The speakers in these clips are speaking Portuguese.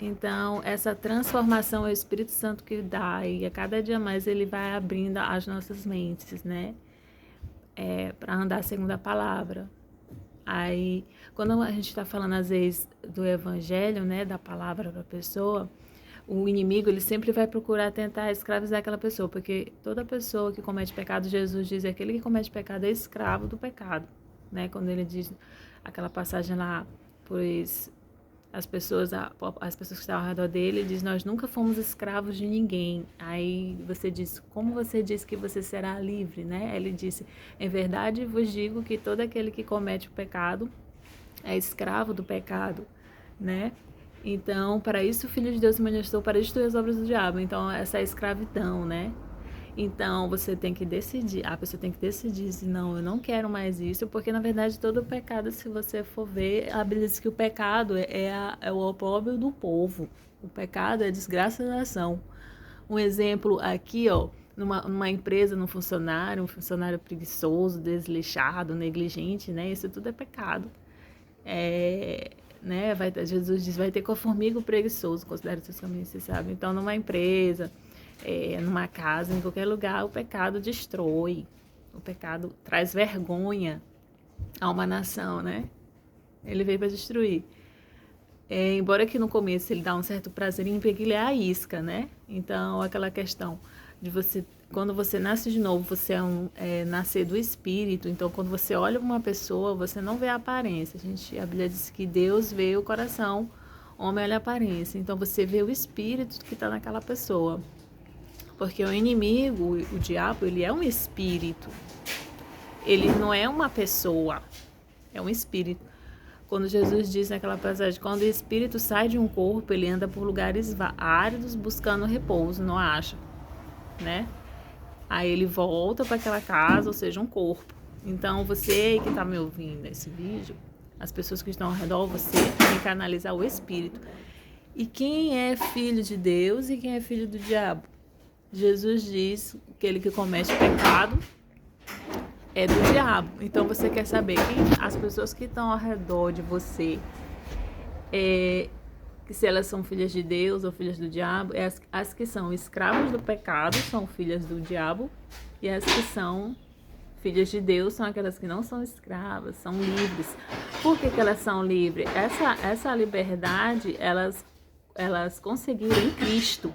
Então, essa transformação é o Espírito Santo que dá, e a cada dia mais ele vai abrindo as nossas mentes, né? Para andar segundo a palavra. Aí, quando a gente está falando, às vezes, do evangelho, né, da palavra para a pessoa, o inimigo, ele sempre vai procurar tentar escravizar aquela pessoa, porque toda pessoa que comete pecado, Jesus diz, aquele que comete pecado é escravo do pecado, né? Quando ele diz aquela passagem lá, pois as pessoas que estavam ao redor dele, ele diz, nós nunca fomos escravos de ninguém. Aí você diz, como você diz que você será livre, né? Ele disse, em verdade vos digo que todo aquele que comete o pecado é escravo do pecado, né? Então, para isso o Filho de Deus se manifestou para destruir as obras do diabo. Então, essa é a escravidão, né? Então, você tem que decidir, a pessoa tem que decidir se não, eu não quero mais isso, porque na verdade todo pecado, se você for ver, a Bíblia diz que o pecado é o opróbrio do povo. O pecado é a desgraça da nação. Um exemplo aqui, ó, numa empresa, um funcionário preguiçoso, desleixado, negligente, né? Isso tudo é pecado. Né? Jesus diz, vai ter com a formiga o preguiçoso, considera os seus caminhos, você sabe. Então, numa empresa, numa casa, em qualquer lugar, o pecado destrói. O pecado traz vergonha a uma nação, né? Ele veio para destruir. Embora que no começo ele dá um certo prazer porque ele é a isca, né? Então, aquela questão de você, quando você nasce de novo, você nascer do Espírito. Então, quando você olha uma pessoa, você não vê a aparência. A Bíblia diz que Deus vê o coração, homem olha a aparência. Então, você vê o Espírito que está naquela pessoa. Porque o inimigo, o diabo, ele é um espírito. Ele não é uma pessoa, é um espírito. Quando Jesus diz naquela passagem, quando o espírito sai de um corpo, ele anda por lugares áridos buscando repouso, não acha, né? Aí ele volta para aquela casa, ou seja, um corpo. Então, você que está me ouvindo nesse vídeo, as pessoas que estão ao redor, você tem que analisar o espírito. E quem é filho de Deus e quem é filho do diabo? Jesus diz que aquele que comete pecado é do diabo. Então você quer saber quem as pessoas que estão ao redor de você, se elas são filhas de Deus ou filhas do diabo, as que são escravas do pecado são filhas do diabo, e as que são filhas de Deus são aquelas que não são escravas, são livres. Por que elas são livres? Essa liberdade elas conseguiram em Cristo,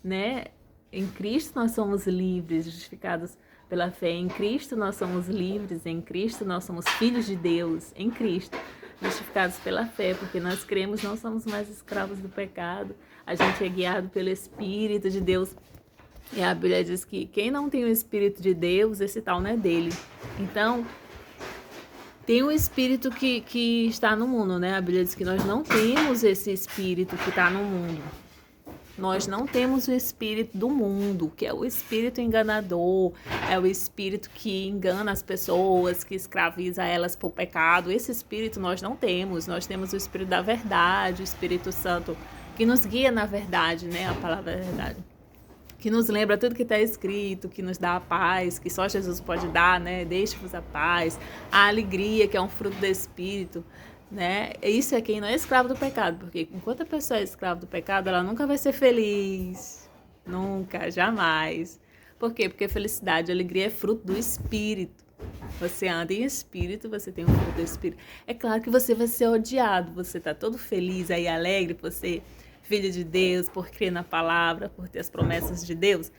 né? Em Cristo nós somos livres, justificados pela fé. Em Cristo nós somos livres, em Cristo nós somos filhos de Deus, em Cristo, justificados pela fé, porque nós cremos, não somos mais escravos do pecado, a gente é guiado pelo Espírito de Deus. E a Bíblia diz que quem não tem o Espírito de Deus, esse tal não é dele. Então, tem um espírito que está no mundo, né? A Bíblia diz que nós não temos esse espírito que está no mundo. Nós não temos o espírito do mundo, que é o espírito enganador, é o espírito que engana as pessoas, que escraviza elas por pecado. Esse espírito nós não temos. Nós temos o espírito da verdade, o Espírito Santo, que nos guia na verdade, né? A palavra é verdade. Que nos lembra tudo que está escrito, que nos dá a paz, que só Jesus pode dar, né? Deixe-vos a paz, a alegria, que é um fruto do Espírito, né? Isso é quem não é escravo do pecado, porque enquanto a pessoa é escrava do pecado, ela nunca vai ser feliz, nunca, jamais. Por quê? Porque felicidade, alegria é fruto do Espírito. Você anda em espírito, você tem um fruto do Espírito. É claro que você vai ser odiado, você está todo feliz aí, alegre, você filho de Deus, por crer na palavra, por ter as promessas de Deus.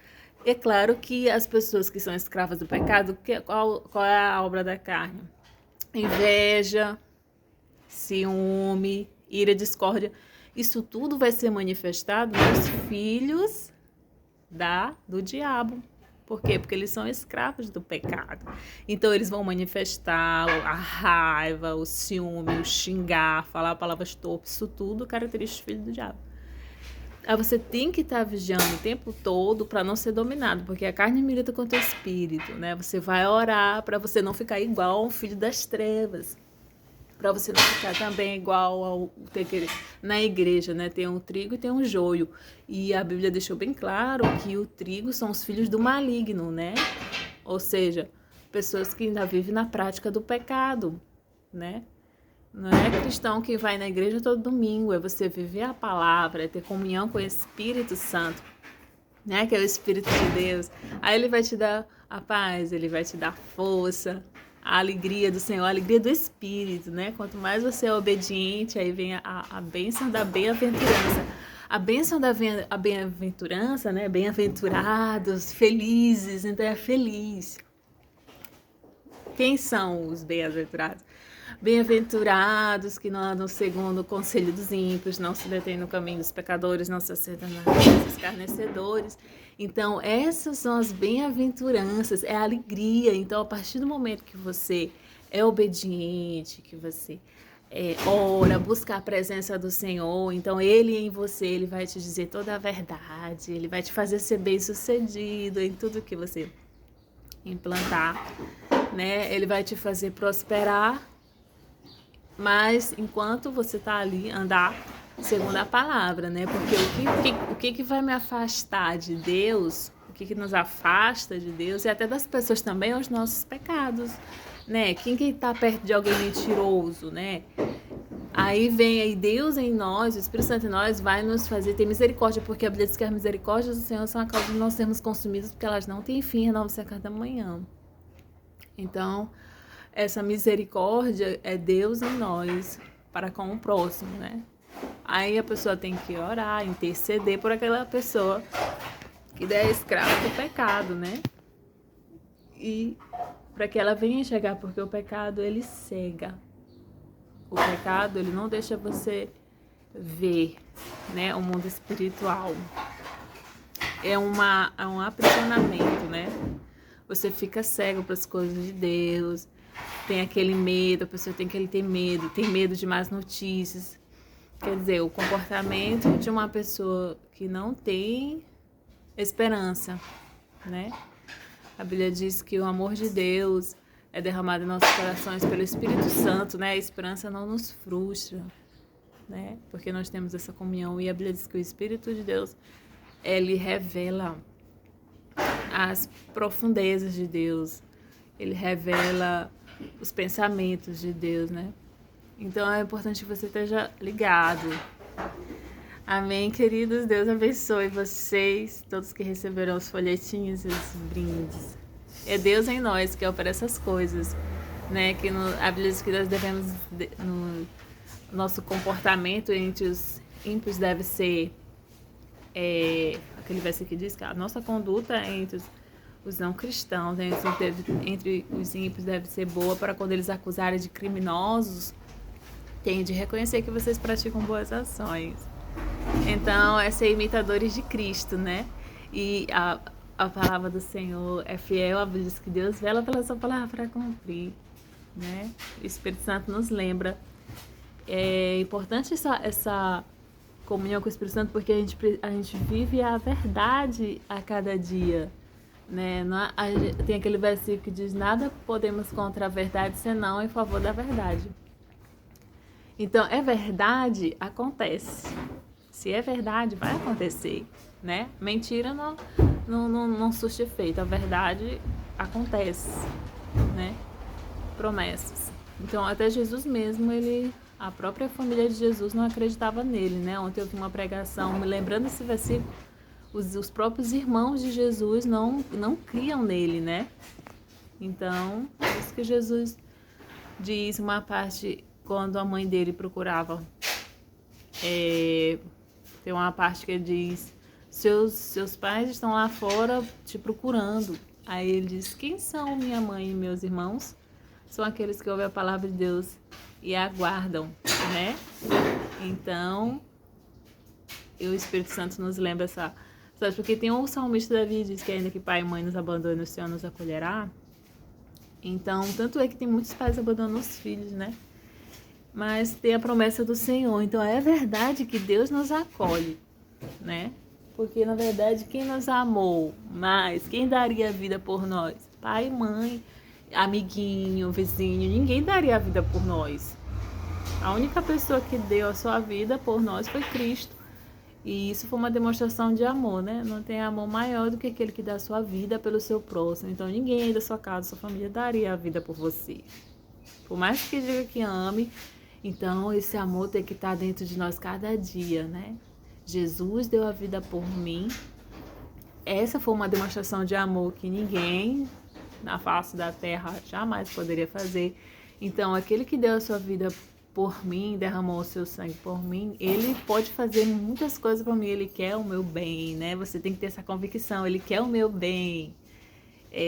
É claro que as pessoas que são escravas do pecado, qual é a obra da carne? Inveja, ciúme, ira, discórdia. Isso tudo vai ser manifestado nos filhos do diabo. Por quê? Porque eles são escravos do pecado. Então, eles vão manifestar a raiva, o ciúme, o xingar, falar palavras torpes, isso tudo característico do filho do diabo. Aí você tem que estar vigiando o tempo todo para não ser dominado, porque a carne milita contra o espírito, né? Você vai orar para você não ficar igual ao filho das trevas, para você não ficar também igual ao na igreja, né? Tem um trigo e tem um joio. E a Bíblia deixou bem claro que o trigo são os filhos do maligno, né? Ou seja, pessoas que ainda vivem na prática do pecado, né? Não é cristão que vai na igreja todo domingo, é você viver a palavra, é ter comunhão com o Espírito Santo, né? Que é o Espírito de Deus. Aí ele vai te dar a paz, ele vai te dar força, a alegria do Senhor, a alegria do Espírito, né? Quanto mais você é obediente, aí vem a bênção da bem-aventurança. A bênção da a bem-aventurança, né? Bem-aventurados, felizes, então é feliz. Quem são os bem-aventurados? Bem-aventurados que não andam segundo o conselho dos ímpios, não se detêm no caminho dos pecadores, não se assentam na roda dos escarnecedores. Então, essas são as bem-aventuranças, é a alegria. Então, a partir do momento que você é obediente, que você ora, busca a presença do Senhor, então Ele em você, Ele vai te dizer toda a verdade, Ele vai te fazer ser bem-sucedido em tudo que você implantar, né? Ele vai te fazer prosperar, mas enquanto você tá ali, andar segundo a palavra, né? Porque o que vai me afastar de Deus, o que nos afasta de Deus e até das pessoas também, é os nossos pecados, né? Quem que tá perto de alguém mentiroso, né? Aí vem aí Deus em nós, o Espírito Santo em nós vai nos fazer ter misericórdia, porque a Bíblia diz que as misericórdias do Senhor são a causa de nós sermos consumidos, porque elas não têm fim, renovam-se a cada manhã. Então, essa misericórdia é Deus em nós para com o próximo, né? Aí a pessoa tem que orar, interceder por aquela pessoa que é escrava do pecado, né? E para que ela venha enxergar, porque o pecado, ele cega. O pecado, ele não deixa você ver, né, o mundo espiritual. É um aprisionamento, né? Você fica cego para as coisas de Deus, tem aquele medo, a pessoa tem medo de más notícias. Quer dizer, o comportamento de uma pessoa que não tem esperança, né? A Bíblia diz que o amor de Deus é derramado em nossos corações pelo Espírito Santo, né? A esperança não nos frustra, né? Porque nós temos essa comunhão e a Bíblia diz que o Espírito de Deus, ele revela as profundezas de Deus, ele revela os pensamentos de Deus, né? Então é importante que você esteja ligado. Amém, queridos? Deus abençoe vocês, todos que receberão os folhetinhos e os brindes. É Deus em nós que opera essas coisas, né? Que a Bíblia diz que nós devemos, no nosso comportamento entre os ímpios deve ser, aquele verso que diz que a nossa conduta entre os não cristãos, entre os ímpios deve ser boa, para quando eles acusarem de criminosos, tem de reconhecer que vocês praticam boas ações. Então, é ser imitadores de Cristo, né? E a palavra do Senhor é fiel, a Bíblia diz que Deus vela pela sua palavra para cumprir, né? O Espírito Santo nos lembra. É importante essa comunhão com o Espírito Santo, porque a gente vive a verdade a cada dia, né? Tem aquele versículo que diz: nada podemos contra a verdade senão em favor da verdade. Então, é verdade, acontece. Se é verdade, vai acontecer, né? Mentira não surte efeito. A verdade acontece, né? Promessas. Então, até Jesus mesmo, a própria família de Jesus não acreditava nele, né? Ontem eu vi uma pregação, me lembrando desse versículo, os próprios irmãos de Jesus não criam nele, né? Então, por isso que Jesus diz uma parte, quando a mãe dele procurava, tem uma parte que ele diz: seus pais estão lá fora te procurando. Aí ele diz: quem são minha mãe e meus irmãos? São aqueles que ouvem a palavra de Deus e aguardam, né? Então, o Espírito Santo nos lembra sabe? Porque tem o salmista Davi, diz que ainda que pai e mãe nos abandone, o Senhor nos acolherá. Então, tanto é que tem muitos pais abandonando os filhos, né? Mas tem a promessa do Senhor. Então, é verdade que Deus nos acolhe, né? Porque, na verdade, quem nos amou mais, quem daria a vida por nós? Pai e mãe, amiguinho, vizinho, ninguém daria a vida por nós. A única pessoa que deu a sua vida por nós foi Cristo. E isso foi uma demonstração de amor, né? Não tem amor maior do que aquele que dá a sua vida pelo seu próximo. Então, ninguém da sua casa, da sua família, daria a vida por você. Por mais que diga que ame, Então, esse amor tem que estar dentro de nós cada dia, né? Jesus deu a vida por mim. Essa foi uma demonstração de amor que ninguém na face da terra jamais poderia fazer. Então, aquele que deu a sua vida por mim, derramou o seu sangue por mim, ele pode fazer muitas coisas por mim, ele quer o meu bem, né? Você tem que ter essa convicção, ele quer o meu bem.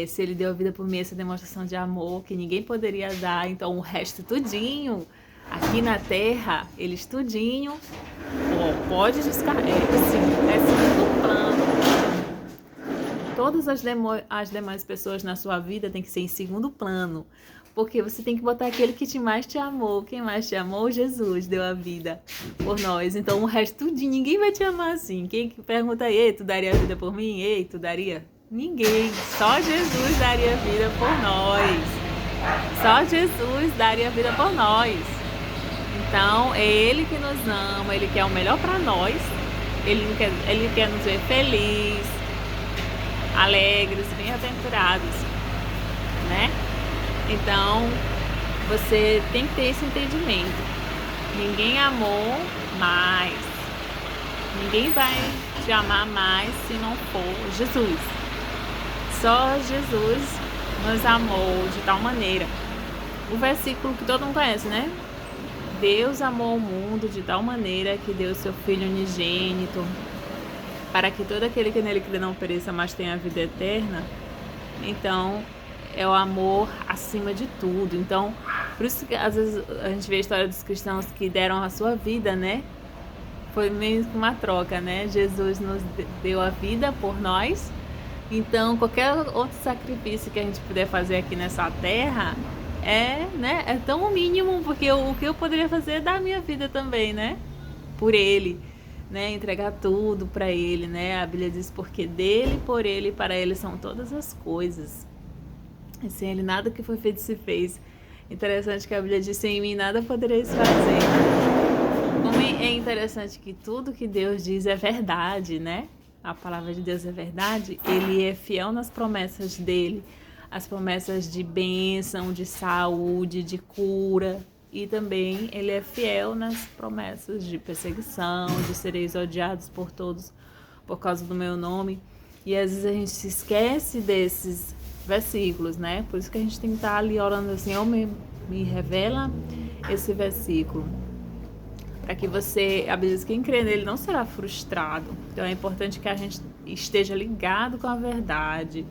Se ele deu a vida por mim, essa demonstração de amor que ninguém poderia dar, então o resto tudinho, aqui na terra, eles tudinho, pode descarregar, é segundo plano. Todas as demais pessoas na sua vida tem que ser em segundo plano, porque você tem que botar aquele que mais te amou. Quem mais te amou? Jesus deu a vida por nós. Então o resto tudinho, ninguém vai te amar assim. Quem pergunta, ei, tu daria a vida por mim? Ei, tu daria? Ninguém. Só Jesus daria a vida por nós. Só Jesus daria a vida por nós. Então é Ele que nos ama, Ele quer o melhor para nós. Ele quer nos ver felizes, alegres, bem-aventurados, né? Então, você tem que ter esse entendimento. Ninguém amou mais. Ninguém vai te amar mais se não for Jesus. Só Jesus nos amou de tal maneira. O versículo que todo mundo conhece, né? Deus amou o mundo de tal maneira que deu seu Filho unigênito, para que todo aquele que nele crê não pereça, mas tenha a vida eterna. Então, é o amor acima de tudo. Então, por isso que às vezes a gente vê a história dos cristãos que deram a sua vida, né? Foi meio que uma troca, né? Jesus nos deu a vida por nós. Então, qualquer outro sacrifício que a gente puder fazer aqui nessa terra né? É tão mínimo, porque o que eu poderia fazer é dar a minha vida também, né? Por Ele. Né, entregar tudo para Ele, né? A Bíblia diz, porque dele, por Ele e para Ele são todas as coisas. E sem Ele nada que foi feito se fez. Interessante que a Bíblia diz, sem mim nada podereis fazer. Como é interessante que tudo que Deus diz é verdade, né? A palavra de Deus é verdade. Ele é fiel nas promessas dele. As promessas de bênção, de saúde, de cura. E também ele é fiel nas promessas de perseguição, de sereis odiados por todos por causa do meu nome. E às vezes a gente se esquece desses versículos, né? Por isso que a gente tem que estar ali orando assim, me revela esse versículo. Para que você, a Bíblia diz, quem crê nele não será frustrado. Então é importante que a gente esteja ligado com a verdade.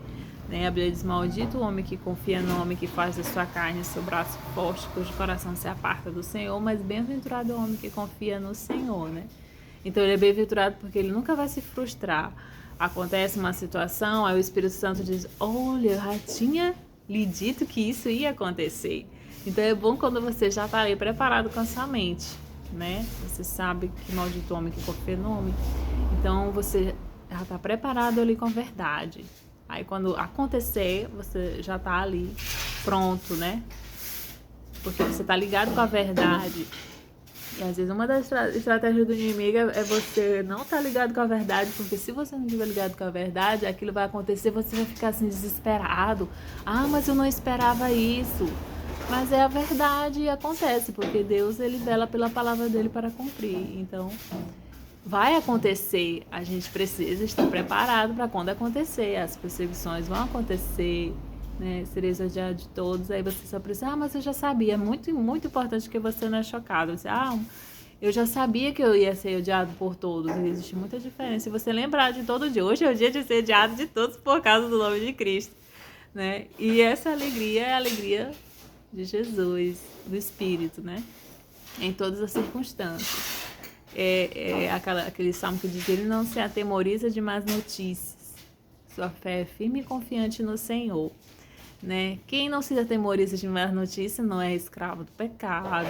A Bíblia diz, maldito o homem que confia no homem que faz da sua carne seu braço forte, cujo coração se aparta do Senhor, mas bem-aventurado o homem que confia no Senhor, né? Então ele é bem-aventurado porque ele nunca vai se frustrar. Acontece uma situação, aí o Espírito Santo diz, olha, eu já tinha lhe dito que isso ia acontecer. Então é bom quando você já está ali preparado com a sua mente, né? Você sabe que maldito o homem que confia no homem. Então você já está preparado ali com a verdade. Aí quando acontecer, você já tá ali pronto, né? Porque você tá ligado com a verdade. E às vezes uma das estratégias do inimigo é você não estar ligado com a verdade, porque se você não estiver ligado com a verdade, aquilo vai acontecer, você vai ficar assim desesperado. Ah, mas eu não esperava isso. Mas é a verdade e acontece, porque Deus, ele vela pela palavra dele para cumprir. Então, vai acontecer, a gente precisa estar preparado para quando acontecer, as perseguições vão acontecer, né? Sereis odiados de todos, aí você só precisa, mas eu já sabia, muito, muito importante que você não é chocado, você, eu já sabia que eu ia ser odiado por todos, e existe muita diferença, se você lembrar de todo dia, hoje é o dia de ser odiado de todos por causa do nome de Cristo, né? E essa alegria é a alegria de Jesus, do Espírito, né? Em todas as circunstâncias. Aquele salmo que diz, ele não se atemoriza de más notícias, sua fé é firme e confiante no Senhor, né? Quem não se atemoriza de más notícias não é escravo do pecado.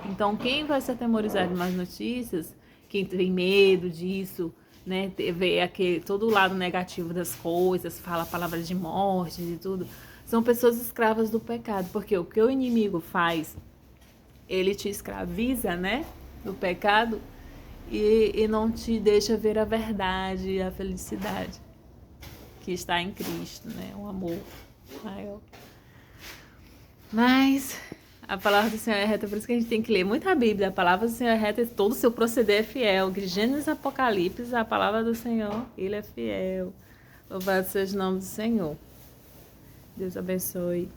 Então quem vai se atemorizar de más notícias, quem tem medo disso, né? Vê todo o lado negativo das coisas, fala a palavra de morte e tudo, são pessoas escravas do pecado, porque o que o inimigo faz, ele te escraviza, né? Do pecado, e não te deixa ver a verdade e a felicidade que está em Cristo, né? O amor maior. Mas A palavra do Senhor é reta, por isso que a gente tem que ler muito a Bíblia. A palavra do Senhor é reta e todo o seu proceder é fiel. De Gênesis e Apocalipse, a palavra do Senhor, ele é fiel. Louvado seja o nome do Senhor. Deus abençoe.